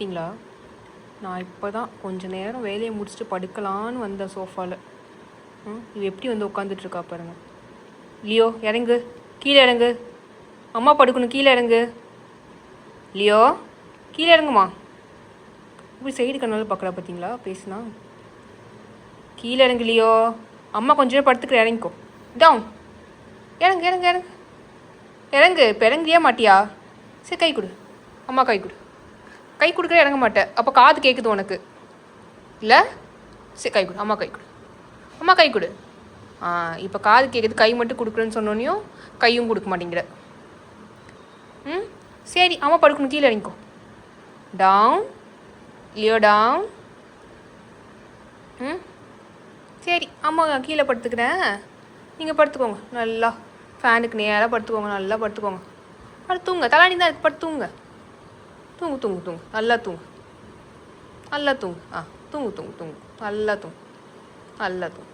பார்த்தீங்களா, நான் இப்போ தான் கொஞ்சம் நேரம் வேலையை முடிச்சுட்டு படுக்கலான்னு வந்தேன் சோஃபாவில். இது எப்படி வந்து உட்காந்துட்ருக்கா பாருங்க. லியோ இறங்கு, கீழே இறங்கு, அம்மா படுக்கணும், கீழே இறங்கு. லியோ கீழே இறங்குமா. இப்படி சைடு கண்ணால் பார்க்குறா பார்த்தீங்களா பேசுனா. கீழே இறங்கு லியோ, அம்மா கொஞ்சம் நேரம் படுத்துக்கிற, இறங்கிக்கோ. டவுன், இறங்கு இறங்கு இறங்கு இறங்கு. இப்போ இறங்கியே மாட்டியா? சரி கை கொடு, அம்மா கை கொடு. கை கொடுக்குற இறங்க மாட்டேன், அப்போ காது கேட்குது உனக்கு இல்லை? சரி கை கொடு, அம்மா கை கொடு, அம்மா கை கொடு. இப்போ காது கேட்குது, கை மட்டும் கொடுக்குறேன்னு சொன்னோன்னையும் கையும் கொடுக்க மாட்டேங்கிற. சரி அம்மா படுக்கணும், கீழே இறங்கிக்கோ. Down Leo, down. சரி அம்மா கீழே படுத்துக்கிறேன், நீங்கள் படுத்துக்கோங்க. நல்லா ஃபேனுக்கு நேராக படுத்துக்கோங்க, நல்லா படுத்துக்கோங்க. அது தூங்க, தலாணி தான் இருக்கு, படுத்து தூங்க. தூங்கு தூங்கு தூங்கு, நல்லா தூங்கு, நல்லா தூங்கு. தூங்கு தூங்கு தூங்கு, நல்லா தூங்கு, நல்லா தூங்கு.